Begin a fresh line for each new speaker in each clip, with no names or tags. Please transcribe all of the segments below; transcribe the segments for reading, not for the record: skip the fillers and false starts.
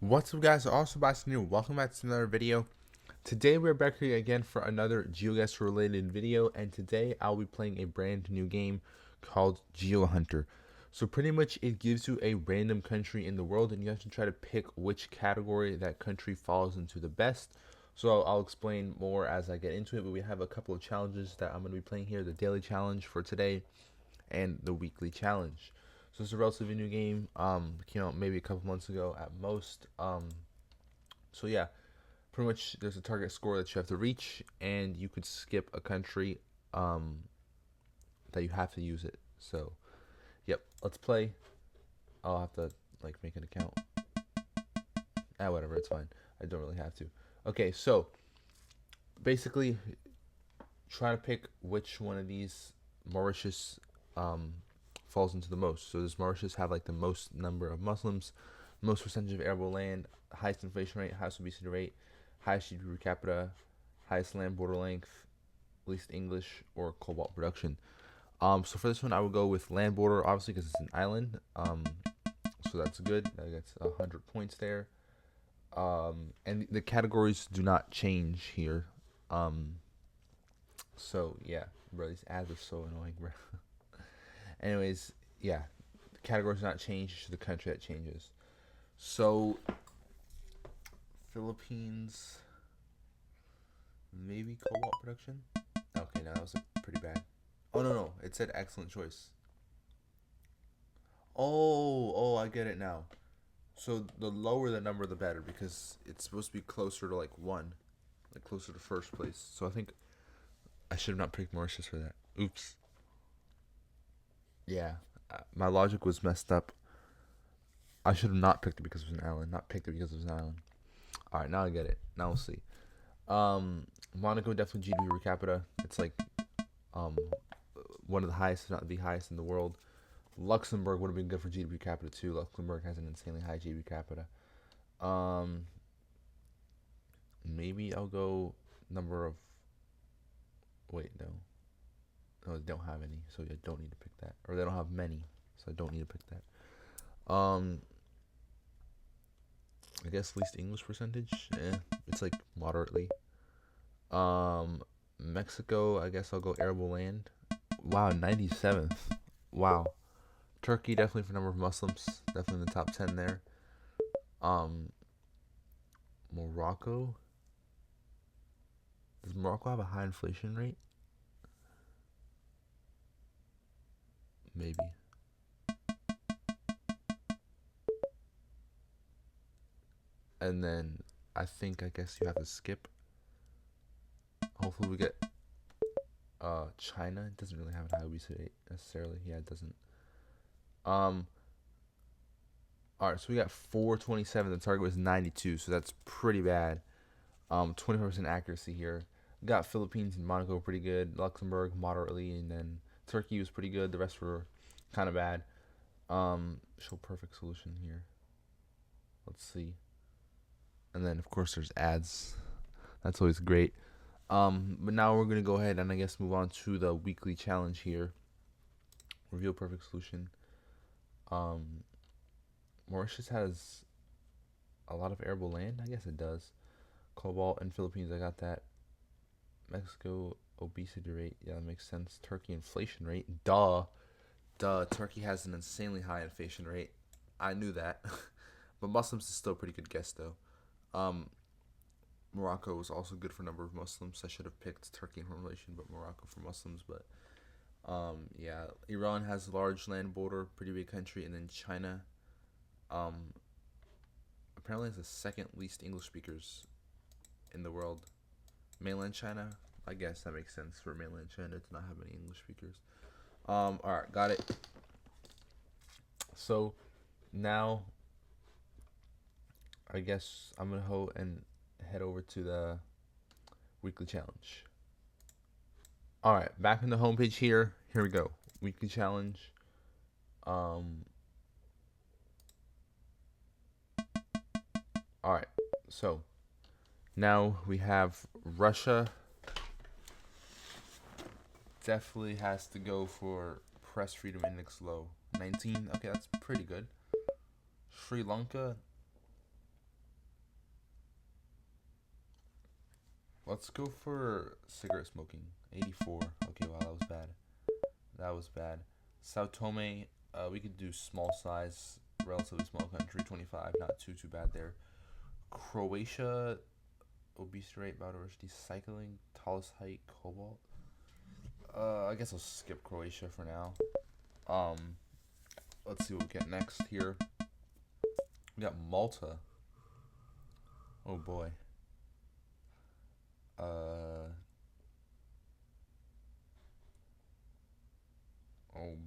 What's up, guys? Also, new. Welcome back to another video. Today we're back here again for another GeoGuess related video, and today I'll be playing a brand new game called GeoHunter. So pretty much it gives you a random country in the world, and you have to try to pick which category that country falls into the best. So I'll explain more as I get into it, but we have a couple of challenges that I'm going to be playing here: the daily challenge for today and the weekly challenge. So it's a relatively new game. Came out maybe a couple months ago at most. So yeah, pretty much there's a target score that you have to reach, and you could skip a country that you have to use it. So yep, let's play. I'll have to like make an account. Whatever, it's fine. I don't really have to. Okay, so basically, try to pick which one of these Mauritius falls into the most. So does Mauritius have like the most number of Muslims, most percentage of arable land, highest inflation rate, highest obesity rate, highest GDP per capita, highest land border length, least English, or cobalt production? So for this one, I would go with land border, obviously because it's an island. So that's good. That gets 100 points there. And the categories do not change here. So yeah, bro, these ads are so annoying, bro. Anyways, yeah, the categories do not change. It's just the country that changes. So Philippines, maybe cobalt production. Okay, no, that was pretty bad. Oh no, it said excellent choice. Oh, I get it now. So the lower the number, the better, because it's supposed to be closer to like one, like closer to first place. So I think I should have not picked Mauritius for that. Oops. Yeah, my logic was messed up. I should have not picked it because it was an island, not picked it because it was an island. All right, now I get it. Now we'll see. Monaco definitely GDP per capita. It's like um one of the highest, if not the highest in the world. Luxembourg would have been good for GDP per capita too. Luxembourg has an insanely high GDP per capita. Um, Maybe I'll go number of. Wait, no, they don't have any, so I don't need to pick that. Or they don't have many, so I don't need to pick that. I guess least English percentage. It's like moderately. Um, Mexico. I guess I'll go arable land. Wow, 97th. Wow. Turkey definitely for number of Muslims, definitely in the top 10 there. Um, Morocco. Does Morocco have a high inflation rate? Maybe. And then I guess you have to skip. Hopefully we get China. It doesn't really have a high obesity rate necessarily. Yeah, it doesn't. Um, all right, so we got 427. The target was 92, so that's pretty bad. 24% accuracy here. Got Philippines and Monaco pretty good. Luxembourg moderately, and then Turkey was pretty good. The rest were kind of bad. Show perfect solution here. Let's see. And then of course there's ads. That's always great. But now we're gonna go ahead and I guess move on to the weekly challenge here. Reveal perfect solution. Um, Mauritius has a lot of arable land. I guess it does. Cobalt and Philippines, I got that. Mexico obesity rate, yeah, that makes sense. Turkey inflation rate, duh. Turkey has an insanely high inflation rate. I knew that. But Muslims is still a pretty good guess though. Um, Morocco was also good for number of Muslims. I should have picked Turkey in relation, but Morocco for Muslims. But yeah, Iran has a large land border, pretty big country, and then China, um, apparently has the second least English speakers in the world. Mainland China, I guess that makes sense for mainland China to not have any English speakers. All right, got it. So now, I guess I'm gonna go and head over to the weekly challenge. All right, back on the homepage here. Here we go. Weekly challenge. Um. All right. So now we have Russia. Definitely has to go for press freedom index low. 19. Okay, that's pretty good. Sri Lanka. Let's go for cigarette smoking. 84. Okay, wow, that was bad. That was bad. Sao Tome, we could do small size, relatively small country. 25, not too bad there. Croatia, obesity rate, biodiversity, cycling, tallest height, cobalt. I guess I'll skip Croatia for now. Let's see what we get next here. We got Malta. Oh boy. Oh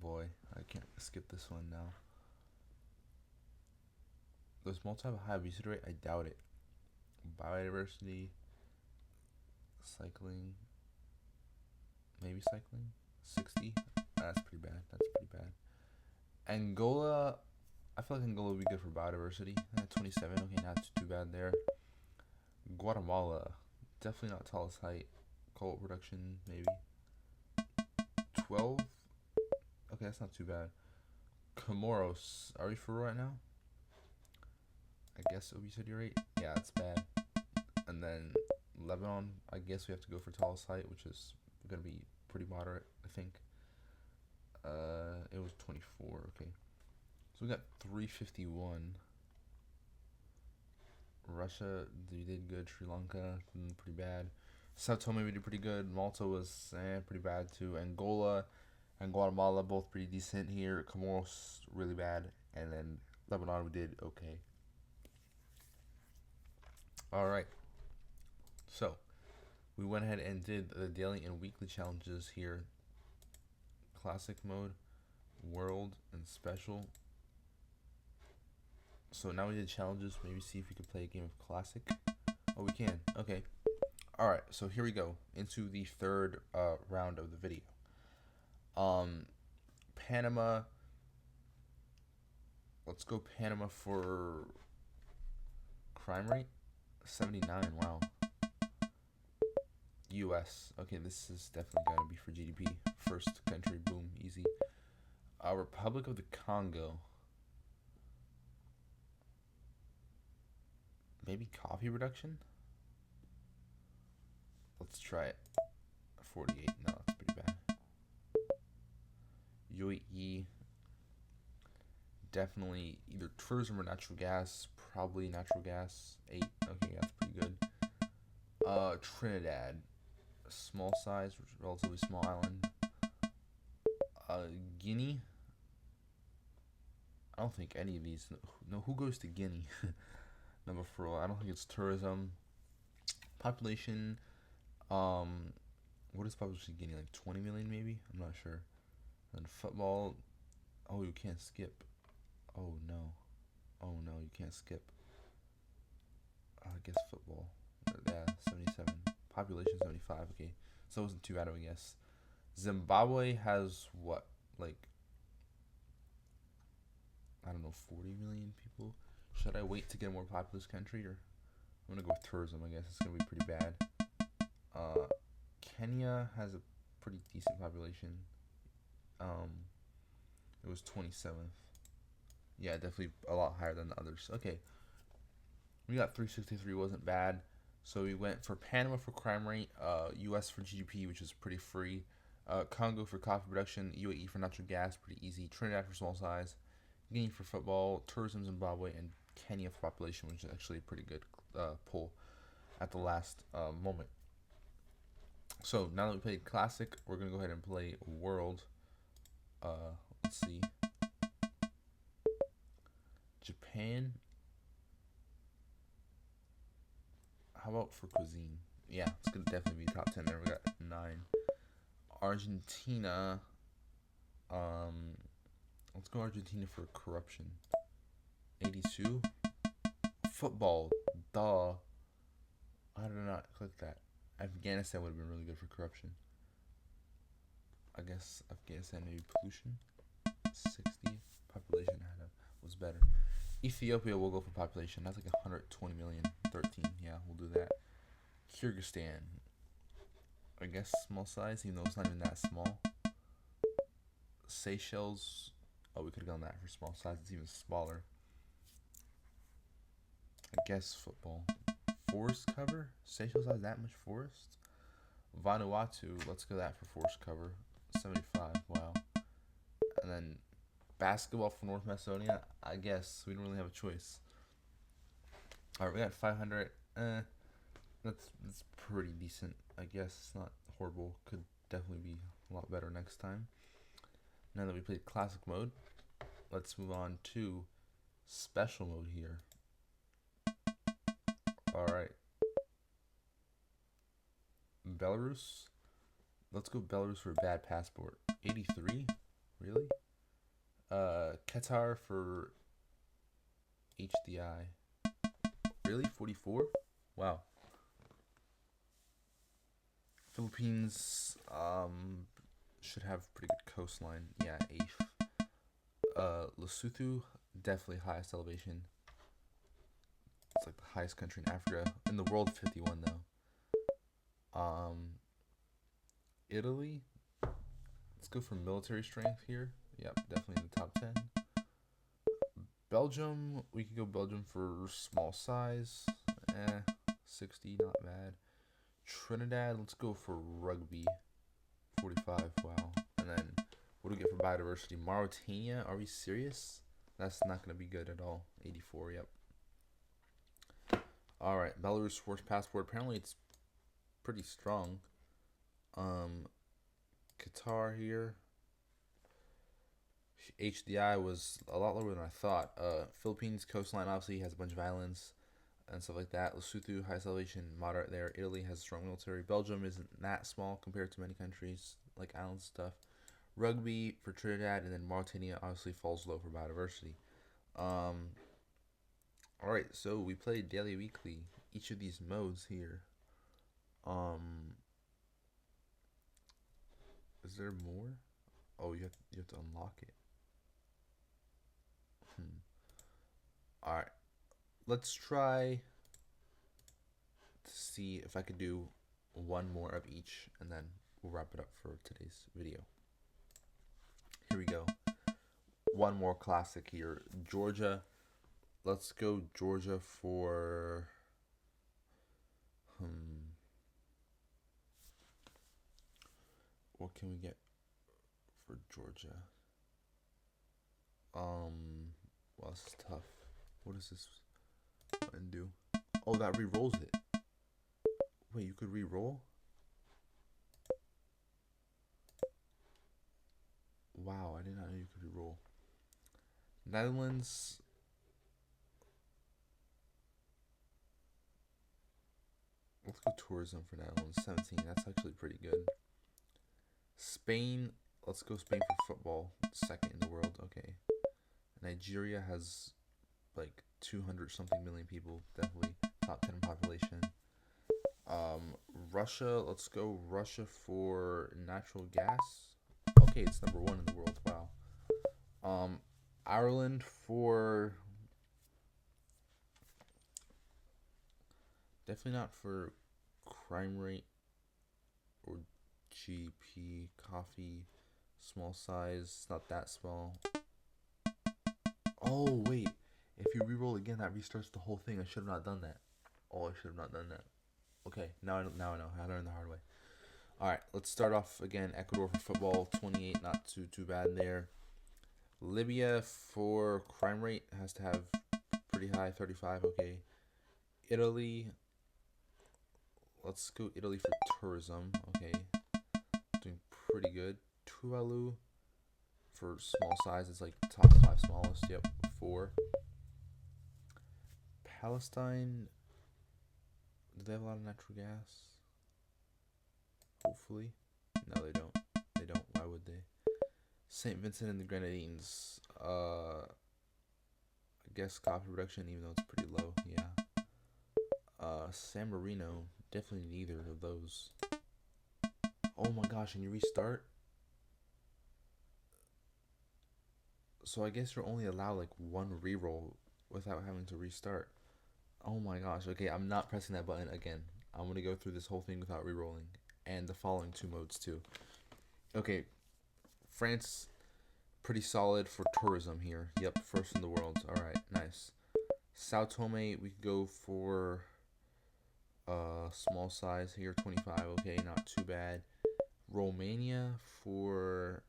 boy. I can't skip this one now. Does Malta have a high obesity rate? I doubt it. Biodiversity, cycling, maybe cycling. 60. That's pretty bad. That's pretty bad. Angola. I feel like Angola would be good for biodiversity. 27. Okay, not too bad there. Guatemala. Definitely not tallest height. Coal production, maybe. 12. Okay, that's not too bad. Comoros. Are we for right now? I guess obesity rate. Yeah, it's bad. And then Lebanon. I guess we have to go for tallest height, which is gonna be pretty moderate, I think. It was 24. Okay, so we got 351. Russia, they did good. Sri Lanka, pretty bad. Sao Tome, we did pretty good. Malta was pretty bad too. Angola and Guatemala, both pretty decent here. Comoros, really bad. And then Lebanon, we did okay. Alright. So, we went ahead and did the daily and weekly challenges here. Classic mode, world, and special. So now we did challenges. Maybe see if we could play a game of classic. Oh, we can. Okay. Alright, so here we go. Into the third round of the video. Panama. Let's go Panama for crime rate. 79. Wow. US. Okay, this is definitely gotta be for GDP. First country. Boom. Easy. Republic of the Congo. Maybe coffee production? Let's try it. 48. No, that's pretty bad. UAE. Definitely either tourism or natural gas. Probably natural gas. 8. Okay, that's pretty good. Trinidad. Small size, relatively small island. Guinea. I don't think any of these. No, who goes to Guinea? Number 4. I don't think it's tourism. Population. What is population Guinea? Like 20 million, maybe? I'm not sure. And football. Oh, you can't skip. Oh no. Oh no, you can't skip. I guess football. Yeah, 77. Population 75. Okay, so it wasn't too bad of a guess. Zimbabwe has what? Like, I don't know, 40 million people? Should I wait to get a more populous country, or I'm gonna go with tourism? I guess it's gonna be pretty bad. Kenya has a pretty decent population. It was 27th. Yeah, definitely a lot higher than the others. Okay, we got 363. Wasn't bad. So we went for Panama for crime rate, US for GDP, which is pretty free, Congo for coffee production, UAE for natural gas, pretty easy, Trinidad for small size, Guinea for football, tourism Zimbabwe, and Kenya for population, which is actually a pretty good pull at the last moment. So now that we played classic, we're gonna go ahead and play world. Let's see. Japan. How about for cuisine? Yeah, it's gonna definitely be top 10 there. We got 9. Argentina. Let's go Argentina for corruption. 82. Football. Duh. How did I not click that? Afghanistan would have been really good for corruption. I guess Afghanistan maybe pollution. 60. Population was better. Ethiopia will go for population. That's like 120 million. 13. Yeah, we'll do that. Kyrgyzstan. I guess small size, even though it's not even that small. Seychelles. Oh, we could have gone that for small size. It's even smaller. I guess football. forest cover. Seychelles has that much forest. Vanuatu, let's go that for forest cover. 75. Wow. And then basketball for North Macedonia. I guess we don't really have a choice. All right, we got 500. That's pretty decent. I guess it's not horrible. Could definitely be a lot better next time. Now that we played classic mode, let's move on to special mode here. All right. Belarus. Let's go Belarus for bad passport. 83? Really? Qatar for HDI. Really? 44? Wow. Philippines should have pretty good coastline. Yeah, 8th. Lesotho, definitely highest elevation. It's like the highest country in Africa. In the world, 51 though. Italy, let's go for military strength here. Yep, definitely in the top 10. Belgium, we could go Belgium for small size. 60, not bad. Trinidad, let's go for rugby. 45, wow. And then, what do we get for biodiversity? Mauritania, are we serious? That's not going to be good at all. 84, yep. Alright, Belarus force passport. Apparently it's pretty strong. Qatar here. HDI was a lot lower than I thought. Philippines coastline obviously has a bunch of islands and stuff like that. Lesotho, highest elevation, moderate there. Italy has a strong military. Belgium isn't that small compared to many countries, like island stuff. Rugby for Trinidad, and then Mauritania obviously falls low for biodiversity. Alright, so we played daily, weekly, each of these modes here. Is there more? Oh, you have to unlock it. Alright. Let's try to see if I could do one more of each, and then we'll wrap it up for today's video. Here we go. One more classic here. Georgia. Let's go Georgia for what can we get for Georgia? Well, this is tough. What does this button do? Oh, that re-rolls it. Wait, you could re-roll? Wow, I did not know you could re-roll. Netherlands. Let's go tourism for Netherlands. 17. That's actually pretty good. Spain. Let's go Spain for football. Second in the world. Okay. Nigeria has like 200 something million people. Definitely top 10 in population. Russia. Let's go Russia for natural gas. Okay, it's number 1 in the world. Wow. Ireland for definitely not for crime rate or GP. Coffee, small size, not that small. Oh wait, if you reroll again, that restarts the whole thing. I should have not done that. Oh, I should have not done that. Okay, now I know. I learned the hard way. All right, let's start off again. Ecuador for football, 28, not too bad there. Libya for crime rate has to have pretty high, 35. Okay. Italy. Let's go Italy for tourism. Okay, doing pretty good. Tuvalu for small size is like top 5 smallest. Yep, 4. Palestine. Do they have a lot of natural gas? Hopefully. No, they don't. They don't. Why would they? St. Vincent and the Grenadines. I guess coffee production, even though it's pretty low. Yeah. San Marino. Definitely neither of those. Oh my gosh, and you restart? So I guess you're only allowed like 1 reroll without having to restart. Oh my gosh. Okay, I'm not pressing that button again. I'm going to go through this whole thing without rerolling. And the following 2 modes too. Okay, France, pretty solid for tourism here. Yep, first in the world. Alright, nice. Sao Tome, we could go for Small size here, 25. Okay, not too bad. Romania for,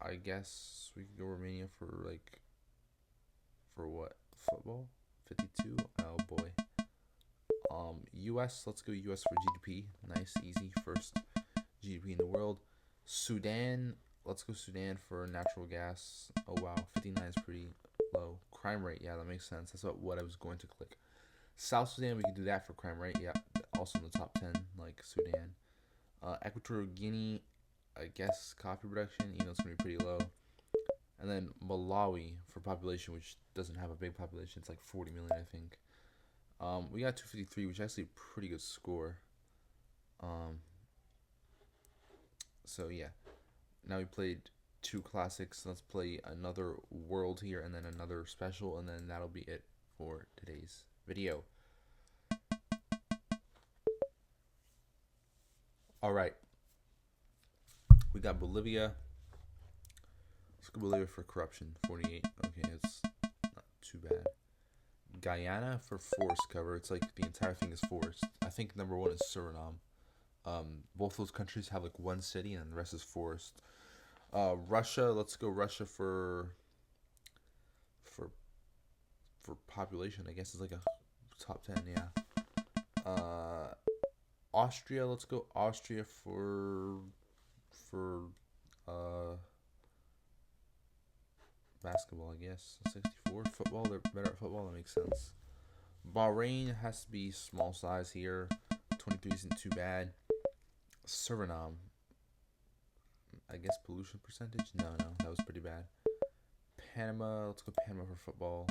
I guess we could go Romania for like, for what? Football? 52? Oh boy. US, let's go US for GDP. Nice, easy, first GDP in the world. Sudan, let's go Sudan for natural gas. Oh wow, 59 is pretty low. Crime rate, yeah, that makes sense. That's what I was going to click. South Sudan, we can do that for crime rate. Yeah, also in the top 10, like Sudan. Equatorial Guinea, I guess coffee production, it's gonna be pretty low. And then Malawi for population, which doesn't have a big population. It's like 40 million, I think. We got 253, which is actually a pretty good score. So yeah, now we played two classics. Let's play another world here and then another special, and then that'll be it for today's video. All right, we got Bolivia. Let's go Bolivia for corruption, 48. Okay, it's not too bad. Guyana for forest cover. It's like the entire thing is forest. I think number one is Suriname. Both those countries have like one city and the rest is forest. Russia, let's go Russia for population. I guess it's like a top 10. Yeah. Austria, let's go Austria for basketball. I guess 64. Football, they're better at football. That makes sense. Bahrain has to be small size here. 23 isn't too bad. Suriname, I guess pollution percentage? No, that was pretty bad. Panama, let's go Panama for football.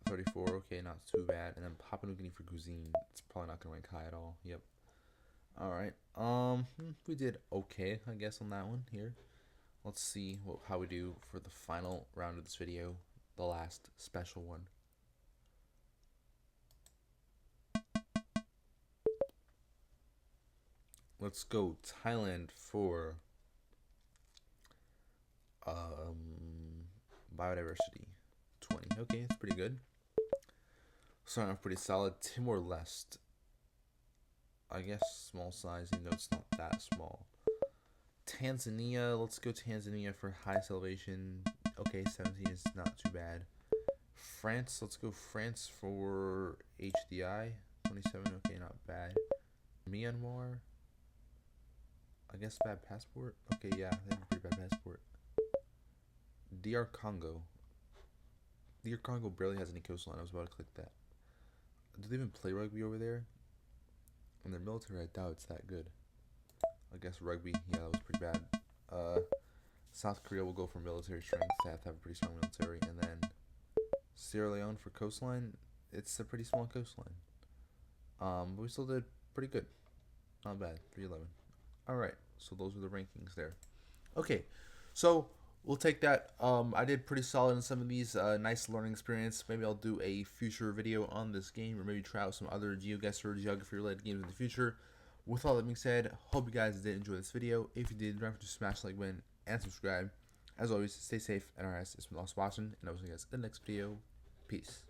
34, okay, not too bad. And then Papua New Guinea for cuisine. It's probably not gonna rank high at all. Yep. Alright. We did okay, I guess, on that one here. Let's see how we do for the final round of this video, the last special one. Let's go Thailand for biodiversity, 20. Okay, it's pretty good. Starting off pretty solid. Timor-Leste, I guess small size, even though it's not that small. Tanzania, let's go Tanzania for highest elevation. Okay, 17 is not too bad. France, let's go France for HDI, 27. Okay, not bad. Myanmar, I guess bad passport. Okay, yeah, they have a pretty bad passport. DR Congo. DR Congo barely has any coastline. I was about to click that. Do they even play rugby over there? In their military, I doubt it's that good. I guess rugby, yeah, that was pretty bad. South Korea will go for military strength. They have to have a pretty strong military. And then Sierra Leone for coastline. It's a pretty small coastline. But we still did pretty good. Not bad. 311. Alright, so those were the rankings there. Okay, so we'll take that. I did pretty solid in some of these. Nice learning experience. Maybe I'll do a future video on this game, or maybe try out some other GeoGuessr or geography related games in the future. With all that being said, hope you guys did enjoy this video. If you did, don't forget to smash the like button and subscribe. As always, stay safe and RS. It's been Lost Watching, and I will see you guys in the next video. Peace.